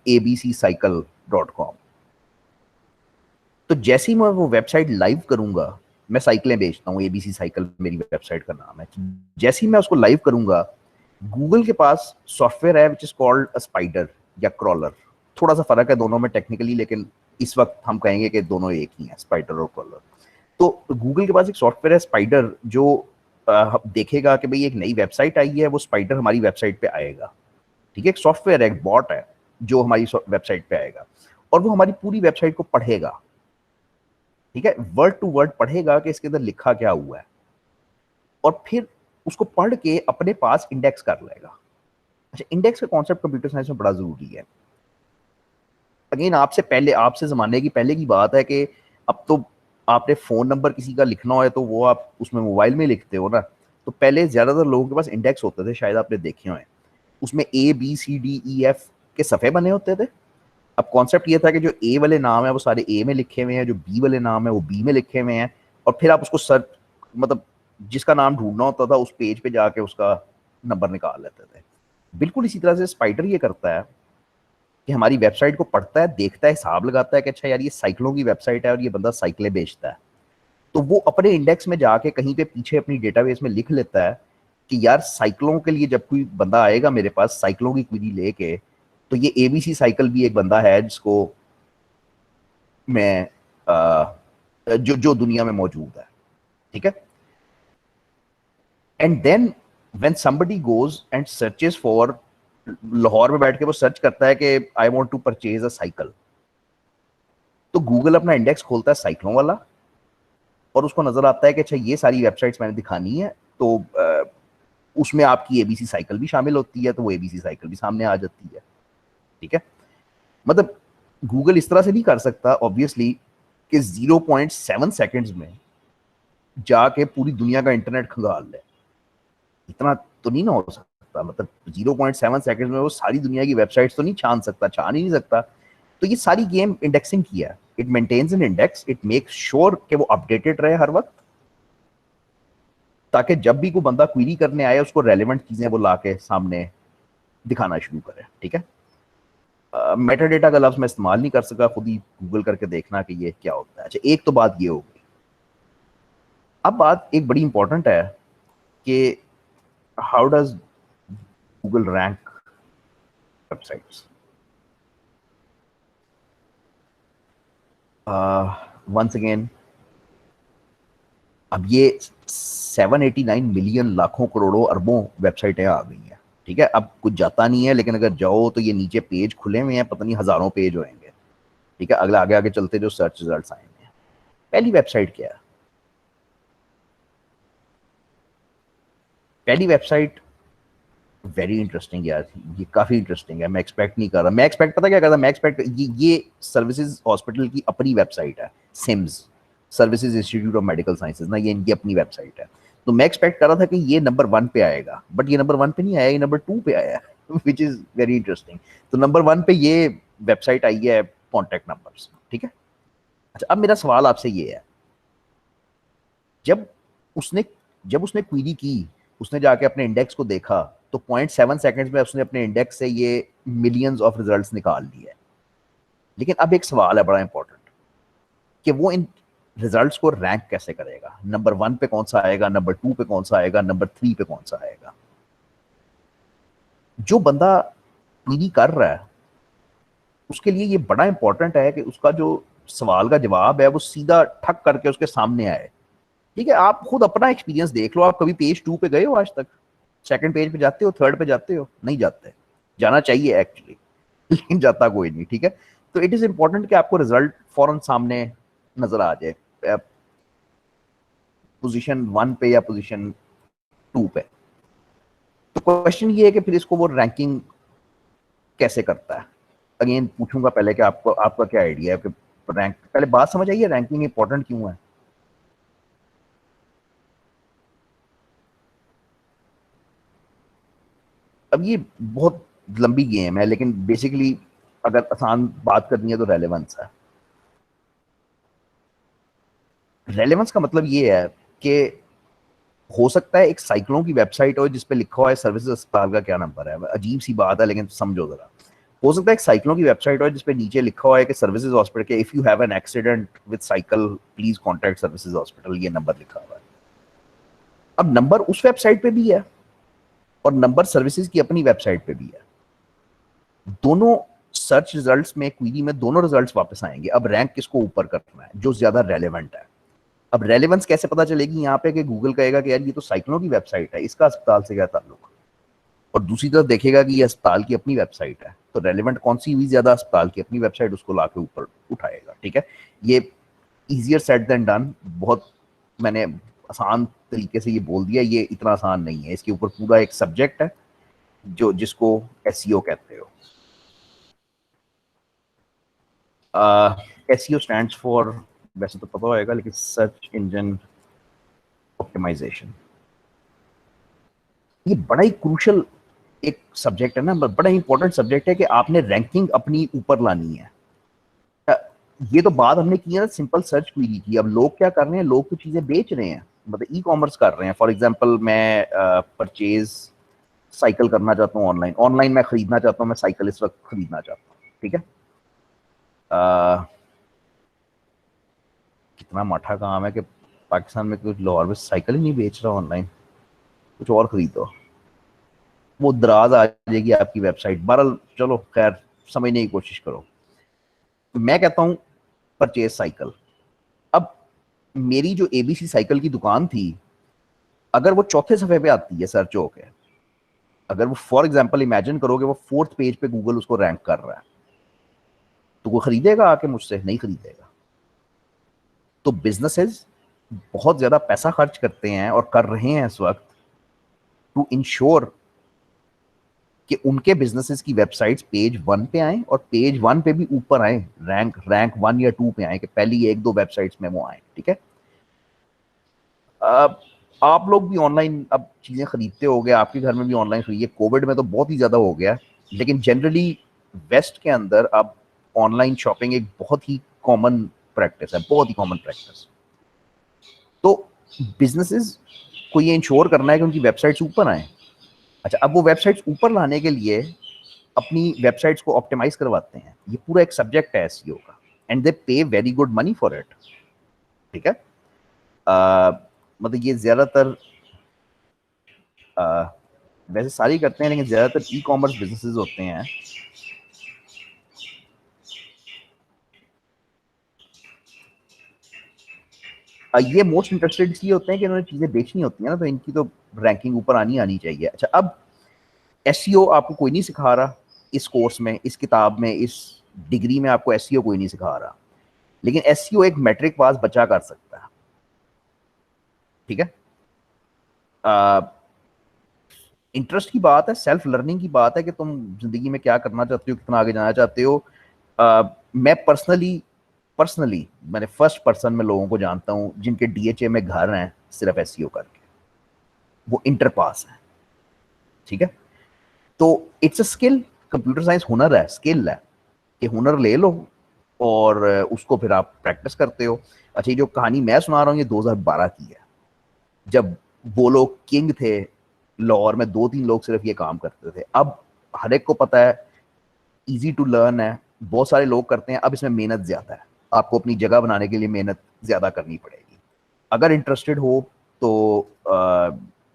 abccycle.com, तो जैसे ही मैं वो वेबसाइट लाइव करूंगा, मैं साइकिलें बेचता हूँ, एबीसी साइकिल मेरी वेबसाइट का नाम है। जैसे ही मैं उसको लाइव करूंगा, गूगल के पास सॉफ्टवेयर है which is called a spider या क्रॉलर। थोड़ा सा फर्क है दोनों में टेक्निकली, लेकिन इस वक्त हम कहेंगे कि दोनों एक ही हैं, स्पाइडर और क्रॉलर। तो गूगल के पास एक सॉफ्टवेयर है स्पाइडर, जो देखेगा कि भाई एक नई वेबसाइट आई है, वो स्पाइडर हमारी वेबसाइट पे आएगा, ठीक है। एक सॉफ्टवेयर है, एक बॉट है जो हमारी वेबसाइट पे आएगा और वो हमारी पूरी वेबसाइट को पढ़ेगा, ठीक है, वर्ड टू वर्ड पढ़ेगा कि इसके अंदर लिखा क्या हुआ है, और फिर उसको पढ़ के अपने पास इंडेक्स कर लेगा। अच्छा, इंडेक्स का कॉन्सेप्ट कंप्यूटर साइंस में बड़ा जरूरी है। अगेन आपसे पहले, आपसे जमाने की पहले की बात है कि अब तो आपने फोन नंबर किसी का लिखना हो तो वो आप उसमें मोबाइल में लिखते हो ना। तो पहले ज्यादातर लोगों के पास इंडेक्स होते थे, शायद आपने देखे हुए, उसमें ABCDEF के सफ़े बने होते थे, अब कॉन्सेप्ट ये था कि जो ए वाले नाम है वो सारे ए में लिखे हुए हैं, जो बी वाले नाम है वो बी में लिखे हुए हैं, और फिर आप उसको सर्च, मतलब जिसका नाम ढूंढना होता था उस पेज पे जाके उसका नंबर निकाल लेते थे। बिल्कुल इसी तरह से स्पाइडर ये करता है कि हमारी वेबसाइट को पढ़ता है, देखता है, हिसाब लगाता है कि अच्छा यार ये साइकिलों की वेबसाइट है और ये बंदा साइकिलें बेचता है, तो वो अपने इंडेक्स में जाके कहीं पे पीछे अपनी डेटाबेस में लिख लेता है कि यार साइकिलों के लिए जब कोई बंदा आएगा मेरे पास साइकिलों की क्वेरी लेके, तो ये एबीसी साइकिल भी एक बंदा है जिसको मैं जो जो दुनिया में मौजूद है, ठीक है। And then when somebody goes and searches for, Lahore में बैठ के वो सर्च करता है कि I want to purchase a cycle, तो गूगल अपना इंडेक्स खोलता है साइकिलों वाला और उसको नजर आता है कि अच्छा ये सारी वेबसाइट्स मैंने दिखानी है, तो उसमें आपकी एबीसी साइकिल भी शामिल होती है, तो वो एबीसी साइकिल भी सामने आ जाती है, ठीक है। मतलब गूगल इस तरह से नहीं कर सकता ऑब्वियसली कि 0.7 सेकंड्स में जाके पूरी दुनिया का इंटरनेट खंगाल ले, इतना तो नहीं ना हो सकता। मतलब 0.7 सेकंड्स में वो सारी दुनिया की वेबसाइट्स तो नहीं छान सकता, छान ही नहीं सकता। तो ये सारी गेम इंडेक्सिंग की है, it maintains an index, it makes sure कि वो अपडेटेड रहे हर वक्त, ताकि जब भी कोई बंदा क्वेरी करने आए उसको रेलेवेंट चीजें वो लाके सामने दिखाना शुरू करे, ठीक है। मेटा डेटा का लफ्ज मैं इस्तेमाल नहीं कर सका, खुद ही गूगल करके देखना कि ये क्या होता है। अच्छा, एक तो बात ये हो गई। अब बात एक बड़ी इंपॉर्टेंट है कि how does Google rank websites. Once again, अब ये 789 मिलियन, लाखों करोड़ों अरबों वेबसाइटें आ गई हैं, ठीक है। अब कुछ जाता नहीं है, लेकिन अगर जाओ तो ये नीचे पेज खुले हुए हैं, पता नहीं हजारों पेज होंगे, ठीक है। अगला आगे आगे चलते जो सर्च रिजल्ट्स आएंगे। पहली वेबसाइट क्या है? पहली वेबसाइट वेरी इंटरेस्टिंग यार, ये काफी इंटरेस्टिंग है। मैं एक्सपेक्ट नहीं कर रहा, मैं एक्सपेक्ट पता क्या कर रहा, मैं एक्सपेक्ट ये सर्विसेज हॉस्पिटल की अपनी वेबसाइट है, SIMS services institute of medical sciences ना, ये इनकी अपनी वेबसाइट है। तो मैं एक्सपेक्ट कर रहा था कि ये नंबर 1 पे आएगा, बट ये नंबर 1 पे नहीं आया, ये नंबर 2 पे आया विच इज वेरी इंटरेस्टिंग। तो नंबर 1 पे ये वेबसाइट आई है कॉन्टैक्ट नंबर्स, ठीक है। अच्छा, अब मेरा सवाल आपसे ये है, जब उसने जब उसने क्वेरी की, उसने जाके अपने इंडेक्स को देखा, तो 0.7 सेकंड्स में उसने अपने इंडेक्स से ये मिलियंस ऑफ रिजल्ट्स निकाल लिए। लेकिन अब एक सवाल है बड़ा इंपॉर्टेंट कि वो इन रिजल्ट्स को रैंक कैसे करेगा, नंबर 1 पे कौन सा आएगा, नंबर 2 पे कौन सा आएगा, नंबर 3 पे कौन सा आएगा। जो बंदा क्वेरी कर रहा है उसके लिए ये बड़ा इंपॉर्टेंट है कि उसका जो सवाल का जवाब है वो सीधा ठक करके उसके सामने आए, ठीक है। आप खुद अपना एक्सपीरियंस देख लो, आप कभी पेज 2 पे गए हो आज तक? सेकंड पेज पे जाते हो, थर्ड पे जाते हो? नहीं जाते। जाना चाहिए एक्चुअली लेकिन जाता कोई नहीं, ठीक है। तो इट इज इंपॉर्टेंट कि आपको रिजल्ट फौरन सामने नजर आ जाए, पोजीशन 1 पे या पोजीशन 2 पे। तो क्वेश्चन ये है कि फिर इसको वो रैंकिंग कैसे करता है। अगेन पूछूंगा पहले कि आपको, आपका क्या आइडिया है कि रैंक, पहले बात समझ आइए रैंकिंग इंपॉर्टेंट क्यों है। अब ये बहुत लंबी गेम है, लेकिन बेसिकली अगर आसान बात करनी है तो रेलेवेंस है। रेलेवेंस का मतलब ये है कि हो सकता है एक साइकिलों की वेबसाइट हो जिसपे लिखा हुआ है सर्विसेज अस्पताल का क्या नंबर है, अजीब सी बात है लेकिन समझो जरा। हो सकता है एक साइकिलों की वेबसाइट हो जिसपे नीचे लिखा हुआ है कि सर्विसेज हॉस्पिटल के, if you have an accident with cycle please contact services hospital, ये नंबर लिखा हुआ है। अब नंबर उस वेबसाइट पे भी है और नंबर सर्विसेज की अपनी वेबसाइट पे भी है। दोनों सर्च रिजल्ट्स में, क्वेरी में दोनों रिजल्ट्स वापस आएंगे। अब रैंक किसको ऊपर करना है, जो ज्यादा रेलेवेंट है। अब रेलेवेंस कैसे पता चलेगी यहाँ पे कि गूगल कहेगा कि यार ये तो साइकिलों की वेबसाइट है, इसका अस्पताल से क्या ताल्लुक, और दूसरी तरफ देखेगा कि ये अस्पताल की अपनी वेबसाइट है, तो रेलेवेंट कौन सी हुई ज्यादा, अस्पताल की अपनी वेबसाइट, उसको लाके ऊपर उठाएगा, ठीक है। ये इजियर सेड देन डन, बहुत मैंने आसान तरीके से ये बोल दिया, ये इतना आसान नहीं है। इसके ऊपर पूरा एक सब्जेक्ट है जो जिसको एसईओ कहते हो। एसईओ स्टैंड्स फॉर, वैसे तो पता होगा लेकिन सर्च इंजन ऑप्टिमाइजेशन। ये बड़ा ही क्रूशल एक सब्जेक्ट है ना, बड़ा इंपॉर्टेंट सब्जेक्ट है कि आपने रैंकिंग अपनी ऊपर लानी है। ये तो बात हमने की है ना सिंपल सर्च क्वेरी की। अब लोग क्या कर रहे हैं, लोग तो चीजें बेच रहे हैं, मतलब ई कॉमर्स कर रहे हैं। फॉर एग्जांपल मैं परचेज साइकिल करना चाहता हूँ ऑनलाइन, ऑनलाइन मैं खरीदना चाहता हूँ, मैं साइकिल इस वक्त खरीदना चाहता हूँ, ठीक है। कितना माठा काम है कि पाकिस्तान में कुछ लाहौर में साइकिल ही नहीं बेच रहा ऑनलाइन, कुछ और खरीदो, वो दराज आ जाएगी आपकी वेबसाइट। बहरहाल चलो खैर, समझने की कोशिश करो। मैं कहता हूँ परचेज साइकिल। अब मेरी जो एबीसी साइकिल की दुकान थी, अगर वो चौथे सफे पे आती है सर्च होके, अगर वो फॉर एग्जांपल इमेजिन करोगे वो फोर्थ पेज पे गूगल उसको रैंक कर रहा है, तो वो खरीदेगा आके मुझसे? नहीं खरीदेगा। तो बिजनेसेस बहुत ज्यादा पैसा खर्च करते हैं और कर रहे हैं इस वक्त टू इंश्योर कि उनके बिजनेसेस की वेबसाइट्स पेज 1 पे आए, और पेज 1 पे भी ऊपर आए, रैंक 1 या 2 पे आए, कि पहली 1-2 वेबसाइट्स में वो आए, ठीक है। अब आप लोग भी ऑनलाइन अब चीजें खरीदते हो गए, आपके घर में भी ऑनलाइन खरीदिए। कोविड में तो बहुत ही ज्यादा हो गया, लेकिन जनरली वेस्ट के अंदर अब ऑनलाइन शॉपिंग एक बहुत ही कॉमन प्रैक्टिस है, बहुत ही कॉमन प्रैक्टिस। तो बिजनेसेस को ये इंश्योर करना है कि उनकी वेबसाइट्स ऊपर आए। अच्छा, अब वो वेबसाइट्स ऊपर लाने के लिए अपनी वेबसाइट्स को ऑप्टिमाइज करवाते हैं। ये पूरा एक सब्जेक्ट है एसईओ का, एंड दे पे very good money for it, ठीक है। मतलब ये ज्यादातर वैसे सारी करते हैं, लेकिन ज्यादातर ई कॉमर्स बिजनेसेस होते हैं ये मोस्ट इंटरेस्टेड इसलिए होते हैं कि इन्होंने चीजें बेचनी होती है ना, तो इनकी तो रैंकिंग ऊपर आनी आनी चाहिए। अच्छा, अब एसईओ आपको कोई नहीं सिखा रहा इस कोर्स में, इस किताब में, इस डिग्री में आपको एसईओ कोई नहीं सिखा रहा, लेकिन एसईओ एक मैट्रिक पास बच्चा कर सकता है, ठीक है। इंटरेस्ट की बात है, सेल्फ लर्निंग की बात है कि तुम जिंदगी में क्या करना चाहते हो, कितना आगे जाना चाहते हो। मैं पर्सनली मैंने फर्स्ट पर्सन में लोगों को जानता हूं जिनके डीएचए में घर हैं सिर्फ एसईओ करके, वो इंटर पास है, ठीक है। तो it's a skill, computer science हुनर है, स्किल है, कि हुनर ले लो और उसको फिर आप प्रैक्टिस करते हो। अच्छा, ये जो कहानी मैं सुना रहा हूँ ये 2012 की है, जब वो लोग किंग थे लाहौर में, 2-3 लोग सिर्फ ये काम करते थे। अब हर एक को पता है, इजी टू लर्न है, बहुत सारे लोग करते हैं। अब इसमें मेहनत ज्यादा है, आपको अपनी जगह बनाने के लिए मेहनत ज्यादा करनी पड़ेगी। अगर इंटरेस्टेड हो तो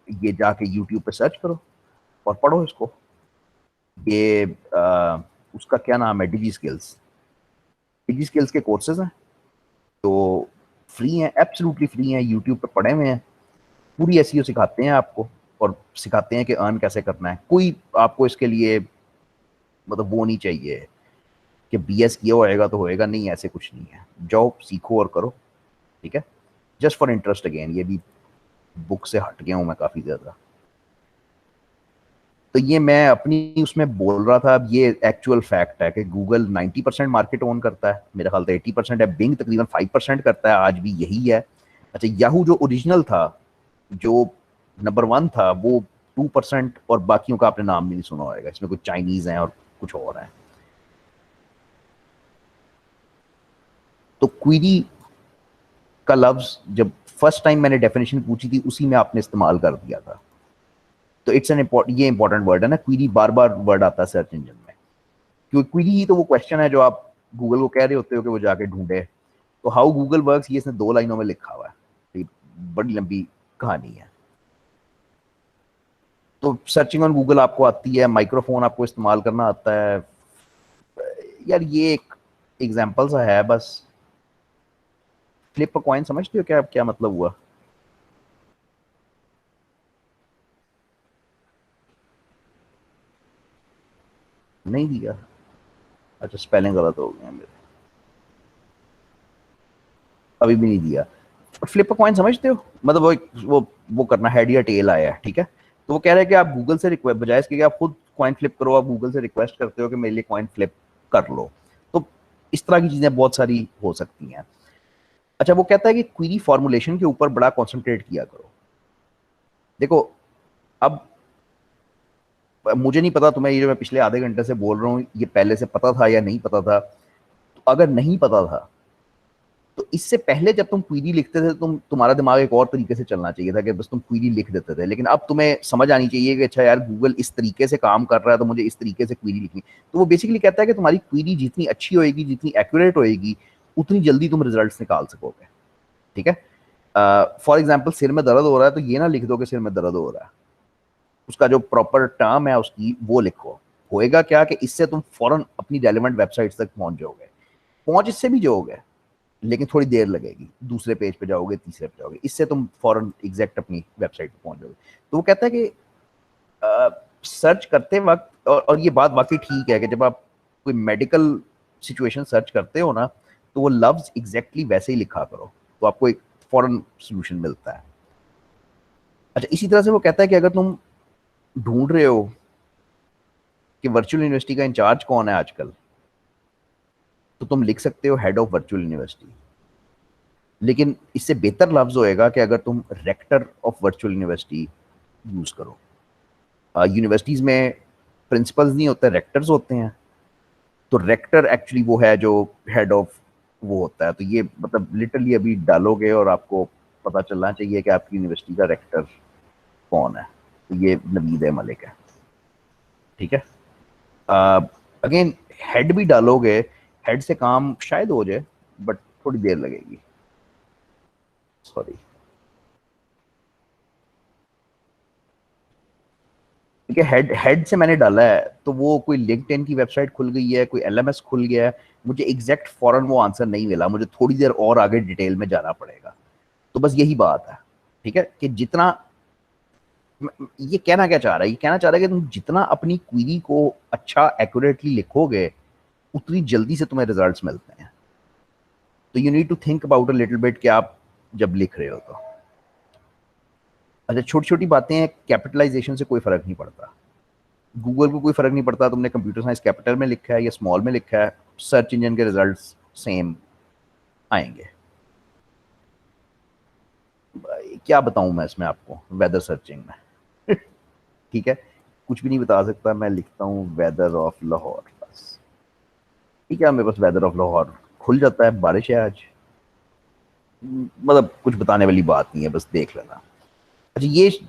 ये जाके यूट्यूब पे सर्च करो और पढ़ो इसको। ये उसका क्या नाम है, डिजी स्किल्स, डिजी स्किल्स के कोर्सेज हैं, तो फ्री हैं, एब्सोल्युटली फ्री हैं, यूट्यूब पे पढ़े हुए हैं। पूरी एसईओ सिखाते हैं आपको, और सिखाते हैं कि अर्न कैसे करना है। कोई आपको इसके लिए मतलब वो नहीं चाहिए कि बीएस किया होएगा तो होएगा, नहीं, ऐसे कुछ नहीं है। जाओ सीखो और करो, ठीक है। जस्ट फॉर इंटरेस्ट, अगेन ये भी बुक से हट गया हूँ मैं काफी ज्यादा। तो ये मैं अपनी उसमें बोल रहा था। अब ये एक्चुअल फैक्ट है कि गूगल 90% मार्केट ओन करता है, मेरा ख्याल तो 80% है, बिंग तकरीबन 5% करता है, आज भी यही है। अच्छा, याहू जो ओरिजिनल था, जो नंबर 1 था, वो 2%, और बाकियों का आपने नाम भी नहीं सुना होगा, इसमें कुछ चाइनीज हैं और कुछ और हैं। तो क्वेरी का लफ्ज जब फर्स्ट टाइम मैंने डेफिनेशन पूछी थी, उसी में आपने इस्तेमाल कर दिया था। तो इट्स एन ये इंपॉर्टेंट वर्ड है ना, क्वेरी बार बार वर्ड आता है सर्च इंजन में, क्योंकि क्वेरी ही तो वो क्वेश्चन है जो आप गूगल को कह रहे होते हो कि वो जाके ढूंढे। तो हाउ गूगल वर्क्स, ये इसने 2 लाइनों में लिखा हुआ है, तो बड़ी लंबी कहानी है। तो सर्चिंग ऑन गूगल आपको आती है, माइक्रोफोन आपको इस्तेमाल करना आता है। यार ये एक एग्जाम्पल सा है बस। फ्लिप अ कॉइन समझते हो क्या, क्या मतलब हुआ? नहीं दिया? अच्छा, स्पेलिंग गलत हो गया मेरे, अभी भी नहीं दिया। फ्लिप अ कॉइन समझते हो, मतलब वो करना, हेड या टेल आया है, ठीक है। तो वो कह रहा है कि आप गूगल से रिक्वेस्ट, बजाय इसके कि आप खुद कॉइन फ्लिप करो, आप गूगल से रिक्वेस्ट करते हो कि मेरे लिए कॉइन फ्लिप कर लो। तो इस तरह की चीजें बहुत सारी हो सकती हैं। अच्छा, वो कहता है कि क्वेरी फॉर्मुलेशन के ऊपर बड़ा कॉन्सेंट्रेट किया करो। देखो, अब मुझे नहीं पता तुम्हें ये जो मैं पिछले आधे घंटे से बोल रहा हूँ ये पहले से पता था या नहीं पता था। तो अगर नहीं पता था तो इससे पहले जब तुम क्वेरी लिखते थे तुम्हारा दिमाग एक और तरीके से चलना चाहिए था कि बस तुम क्वेरी लिख देते थे। लेकिन अब तुम्हें समझ आनी चाहिए कि अच्छा यार गूगल इस तरीके से काम कर रहा है तो मुझे इस तरीके से क्वेरी लिखनी। तो वो बेसिकली कहता है कि तुम्हारी क्वेरी जितनी अच्छी होएगी, जितनी एक्यूरेट होएगी, उतनी जल्दी तुम रिजल्ट्स निकाल सकोगे। ठीक है। फॉर एग्जाम्पल सिर में दर्द हो रहा है तो ये ना लिख दो कि सिर में दर्द हो रहा है, उसका जो प्रॉपर टर्म है उसकी वो लिखो। होएगा क्या कि इससे तुम फौरन अपनी रेलिवेंट वेबसाइट्स तक पहुंच जाओगे। पहुंच इससे भी जाओगे लेकिन थोड़ी देर लगेगी, दूसरे पेज पे जाओगे, तीसरे पे जाओगे, इससे तुम फौरन एग्जैक्ट अपनी वेबसाइट पे पहुंच जाओगे। तो वो कहता है कि सर्च करते वक्त, और ये बात वाकई ठीक है कि जब आप कोई मेडिकल सिचुएशन सर्च करते हो ना तो वो लफ्ज एग्जैक्टली वैसे ही लिखा करो तो आपको एक फौरन सोल्यूशन मिलता है। अच्छा, इसी तरह से वो कहता है कि अगर तुम ढूंढ रहे हो कि वर्चुअल यूनिवर्सिटी का इंचार्ज कौन है आजकल, तो तुम लिख सकते हो हेड ऑफ वर्चुअल यूनिवर्सिटी। लेकिन इससे बेहतर लफ्ज होएगा कि अगर तुम rector of virtual university use करो। यूनिवर्सिटीज में प्रिंसिपल्स नहीं होते, रेक्टर्स होते हैं। तो रेक्टर एक्चुअली वो है जो हेड ऑफ वो होता है। तो ये मतलब लिटरली अभी डालोगे और आपको पता चलना चाहिए कि आपकी यूनिवर्सिटी का रेक्टर कौन है। तो ये नवीद मलिक है। ठीक है। अगेन हेड भी डालोगे, हेड से काम शायद हो जाए बट थोड़ी देर लगेगी। सॉरी। ठीक है, हेड हेड से मैंने डाला है तो वो कोई लिंक्डइन की वेबसाइट खुल गई है, कोई एलएमएस खुल गया है, मुझे एग्जैक्ट फॉरन वो आंसर नहीं मिला, मुझे थोड़ी देर और आगे डिटेल में जाना पड़ेगा। तो बस यही बात है। ठीक है कि जितना ये कहना क्या चाह रहा है, ये कहना चाह रहा है कि तुम जितना अपनी क्वेरी को अच्छा एक्यूरेटली लिखोगे उतनी जल्दी से तुम्हें रिजल्ट्स मिलते हैं। तो you need to think about a little bit कि आप जब लिख रहे हो तो। अच्छा, छोटी छोटी बातें हैं, कैपिटलाइजेशन से कोई फर्क नहीं पड़ता। गूगल को कोई फर्क नहीं पड़ता तुमने कंप्यूटर साइंस कैपिटल में लिखा है या स्मॉल में लिखा है, सर्च इंजन के रिजल्ट्स सेम आएंगे। भाई क्या बताऊं मैं इसमें आपको वेदर सर्चिंग में। ठीक है, कुछ भी नहीं बता सकता, मैं लिखता हूँ वेदर ऑफ लाहौर बस। ठीक है, मेरे पास वेदर ऑफ लाहौर खुल जाता है, बारिश है आज। मतलब कुछ बताने वाली बात नहीं है, बस देख लेना। अच्छा, ये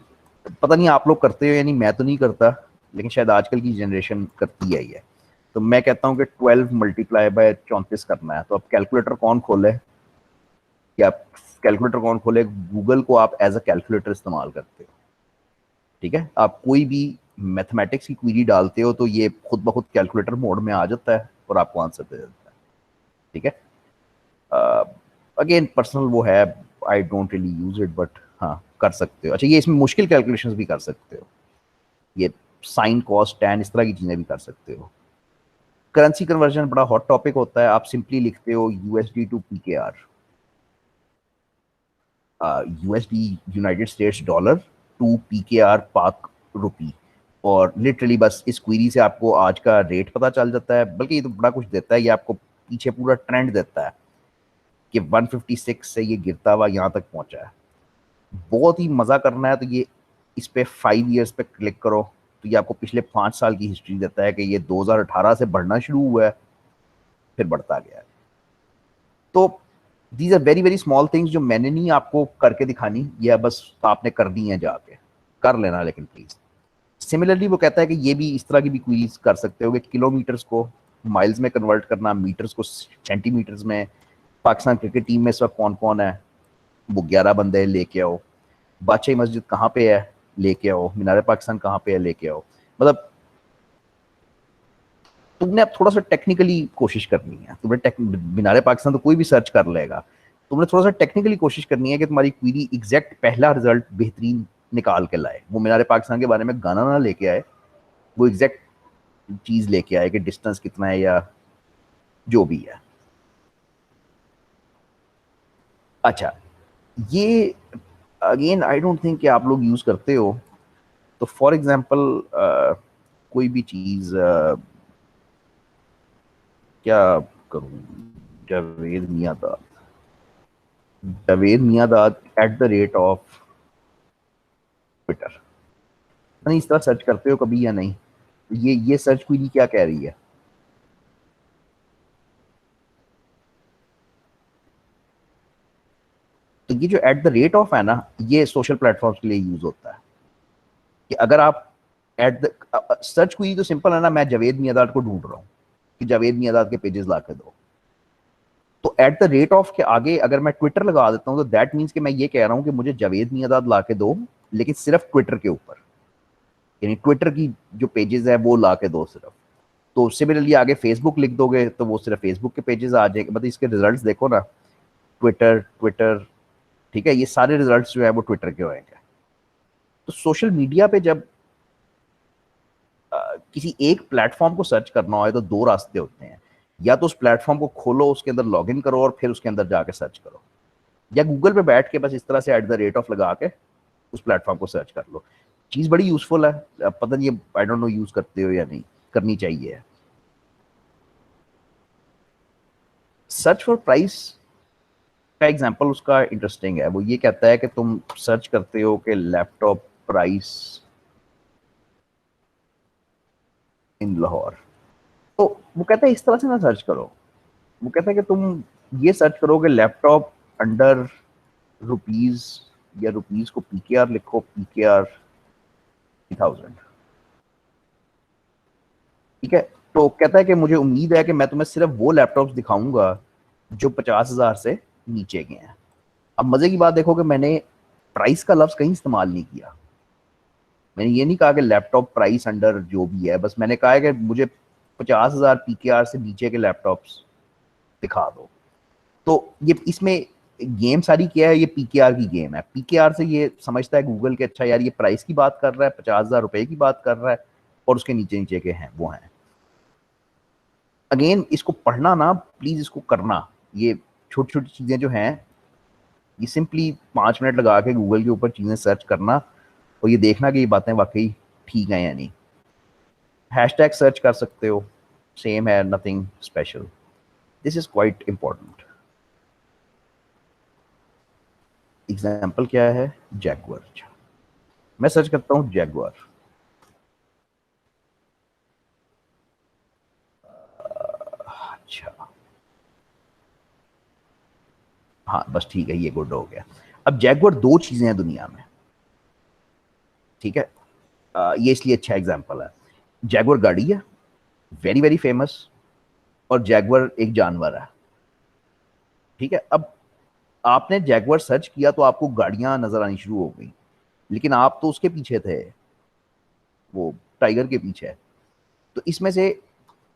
पता नहीं आप लोग करते हो या नहीं, मैं तो नहीं करता लेकिन शायद आजकल की जनरेशन करती है ये। तो मैं कहता हूँ कि 12 मल्टीप्लाई बाय 34 करना है। तो अब कैलकुलेटर कौन खोले, कि आप कैलकुलेटर कौन खोले, गूगल को आप एज अ कैलकुलेटर इस्तेमाल करते हो। ठीक है, आप कोई भी मैथमेटिक्स की क्वेरी डालते हो तो ये खुद ब खुद कैलकुलेटर मोड में आ जाता है और आपको आंसर दे देता है। ठीक है। अगेन पर्सनल वो है, I don't really use it but हाँ कर सकते हो। अच्छा, ये इसमें मुश्किल कैलकुलेशंस भी कर सकते हो, ये साइन कॉस टैन इस तरह की चीजें भी कर सकते हो। करेंसी कन्वर्जन बड़ा हॉट टॉपिक होता है। आप सिंपली लिखते हो USD to PKR, USD United States dollar to PKR Pak rupee, और लिटरली बस इस क्वेरी से आपको आज का रेट पता चल जाता है। बल्कि ये तो बड़ा कुछ देता है, ये आपको पीछे पूरा ट्रेंड देता है कि 156 से ये गिरता हुआ यहाँ तक पहुंचा है। बहुत ही मजा करना है तो ये इस पे 5 ईयर्स पे क्लिक करो तो ये आपको पिछले 5 साल की हिस्ट्री देता है कि ये 2018 से बढ़ना शुरू हुआ है फिर बढ़ता गया है। तो these are very very small things जो मैंने नहीं आपको करके दिखानी, या बस आपने कर दी है, जाके कर लेना लेकिन प्लीज। सिमिलरली वो कहता है कि ये भी इस तरह की भी क्वेरीज कर सकते हो कि किलोमीटर्स को माइल्स में कन्वर्ट करना, मीटर्स को सेंटीमीटर्स में। पाकिस्तान क्रिकेट टीम में इस वक्त कौन कौन है, वो 11 बंदे लेके आओ। बादशाही मस्जिद कहाँ पे है, लेके आओ। मीनार पाकिस्तान कहाँ पे है, लेके आओ। मतलब तुमने अब थोड़ा सा टेक्निकली कोशिश करनी है। तुमने मीनार पाकिस्तान तो कोई भी सर्च कर लेगा, तुमने थोड़ा सा टेक्निकली कोशिश करनी है कि तुम्हारी क्वेरी एग्जैक्ट पहला रिजल्ट बेहतरीन निकाल के लाए। वो मीनार पाकिस्तान के बारे में गाना ना लेके आए, वो एग्जैक्ट चीज लेके आए कि डिस्टेंस कितना है या जो भी है। अच्छा, ये अगेन आई डोंट थिंक कि आप लोग यूज करते हो। तो फॉर एग्जाम्पल कोई भी चीज क्या करूं, Javed my dad, Javed my dad at the rate of Twitter. नहीं इस तरह सर्च करते हो कभी या नहीं? ये सर्च क्वेरी क्या कह रही है? तो ये जो एट द रेट ऑफ है ना, ये सोशल प्लेटफॉर्म्स के लिए यूज होता है कि अगर आप एट द सर्च क्वेरी तो सिंपल है ना, मैं जावेद मियादाद को ढूंढ रहा हूँ कि जावेद मियादाद के पेजेस ला के दो। तो एट द रेट ऑफ के आगे अगर मैं ट्विटर लगा देता हूँ तो दैट मीन्स कि मैं ये कह रहा हूँ कि मुझे जावेद मियादाद ला के दो, लेकिन सिर्फ ट्विटर के ऊपर, यानी ट्विटर की जो पेजेस है वो ला के दो सिर्फ। तो सिमिलरली आगे फेसबुक लिख दोगे तो वो सिर्फ फेसबुक के पेजेस आ जाएंगे। मतलब इसके रिजल्ट्स देखो ना, ट्विटर ट्विटर, ठीक है, ये सारे रिजल्ट्स जो है वो ट्विटर के होंगे। तो सोशल मीडिया पे जब किसी एक प्लेटफॉर्म को सर्च करना हो तो दो रास्ते होते हैं, या तो उस प्लेटफॉर्म को खोलो, उसके अंदर लॉग इन करो और फिर उसके अंदर जाके सर्च करो, या गूगल पे बैठ के बस इस तरह से एट द रेट ऑफ लगा के उस प्लेटफॉर्म को सर्च कर लो। चीज़ बड़ी यूजफुल है, पता नहीं आई डोंट नो यूज करते हो या नहीं, करनी चाहिए। सर्च फॉर प्राइस का एग्जांपल उसका इंटरेस्टिंग है। वो ये कहता है कि तुम सर्च करते हो कि लैपटॉप प्राइस इन लाहौर, तो वो कहता है इस तरह से ना सर्च करो। वो कहता है कि तुम ये सर्च करो कि लैपटॉप अंडर रुपीज, या रुपीज को पीकेआर लिखो, पीकेआर 3000, ठीक है। तो कहता है कि मुझे उम्मीद है कि मैं तुम्हें सिर्फ वो लैपटॉप्स दिखाऊंगा जो 50,000 से नीचे के हैं। अब मजे की बात देखो कि मैंने प्राइस का लफ्ज कहीं इस्तेमाल नहीं किया। मैंने ये नहीं कहा कि लैपटॉप प्राइस अंडर जो भी है, बस मैंने कहा है कि मुझे 50,000 पीकेआर से नीचे के लैपटॉप्स दिखा दो। तो ये इसमें गेम सारी क्या है, ये पीकेआर की गेम है। पीकेआर से ये समझता है गूगल के अच्छा यार ये प्राइस की बात कर रहा है, 50,000 रुपए की बात कर रहा है, और उसके नीचे नीचे के हैं वो हैं। अगेन इसको पढ़ना ना प्लीज, इसको करना, ये छोटी छोटी चीजें जो हैं, ये सिंपली 5 मिनट लगा के गूगल के ऊपर चीजें सर्च करना और ये देखना कि ये बातें वाकई ठीक हैं या नहीं। हैशटैग सर्च कर सकते हो, सेम है, nothing special. This is quite important. Example क्या है, जैगुआर। मैं सर्च करता हूं जैगुआर, अच्छा हाँ बस ठीक है, ये गुड हो गया। अब जैगुआर दो चीजें हैं दुनिया में, ठीक है, ये इसलिए अच्छा एग्जाम्पल है। जैगुआर गाड़ी है, वेरी वेरी फेमस, और जैगुआर एक जानवर है, ठीक है। अब आपने जैगुआर सर्च किया तो आपको गाड़ियां नजर आनी शुरू हो गई, लेकिन आप तो उसके पीछे थे, वो टाइगर के पीछे। तो इसमें से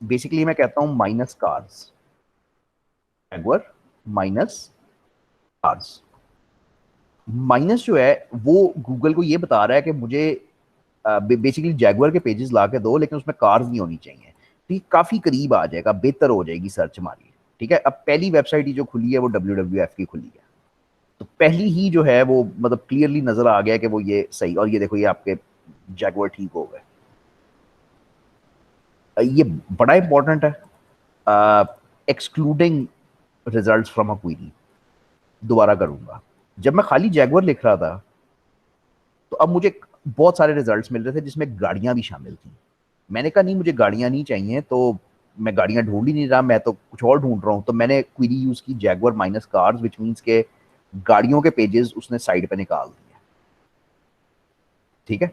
बेसिकली मैं कहता हूं minus cars, Jaguar minus cars. Minus जो है वो गूगल को ये बता रहा है कि मुझे बेसिकली जैगुआर के पेजेस ला के दो, लेकिन उसमें कार्स नहीं होनी चाहिए। तो ये काफी करीब आ जाएगा, बेहतर हो जाएगी सर्च हमारी, ठीक है। अब पहली वेबसाइट जो खुली है वो WWF की खुली है, तो पहली ही जो है वो मतलब क्लियरली नजर आ गया कि वो ये सही, और ये देखो ये आपके जैगुआर ठीक हो गए। ये बड़ा इंपॉर्टेंट है, excluding results from a query. दोबारा करूंगा, जब मैं खाली जैगुआर लिख रहा था तो अब मुझे बहुत सारे रिजल्ट्स मिल रहे थे जिसमें गाड़ियां भी शामिल थी। मैंने कहा नहीं मुझे गाड़ियां नहीं चाहिए, तो मैं गाड़ियां ढूंढ ही नहीं रहा, मैं तो कुछ और ढूंढ रहा हूँ। तो मैंने क्वेरी यूज की Jaguar minus cars, which means के गाड़ियों के पेजेस उसने साइड पे निकाल दिए, ठीक है।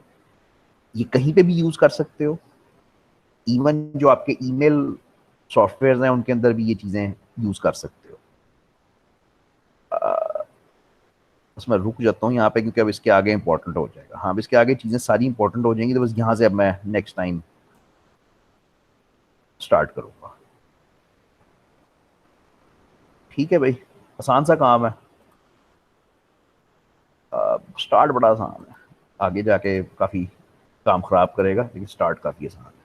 ये कहीं पे भी यूज कर सकते हो, इवन जो आपके ईमेल सॉफ्टवेयर हैं उनके अंदर भी ये चीजें यूज कर सकते हो। बस मैं रुक जाता हूँ यहाँ पे क्योंकि अब इसके आगे इंपॉर्टेंट हो जाएगा। हाँ अब इसके आगे चीजें सारी इंपॉर्टेंट हो जाएंगी, तो बस यहाँ से अब मैं नेक्स्ट टाइम स्टार्ट करूंगा, ठीक है भाई। आसान सा काम है, स्टार्ट बड़ा आसान है, आगे जाके काफी काम खराब करेगा, लेकिन स्टार्ट काफी आसान है।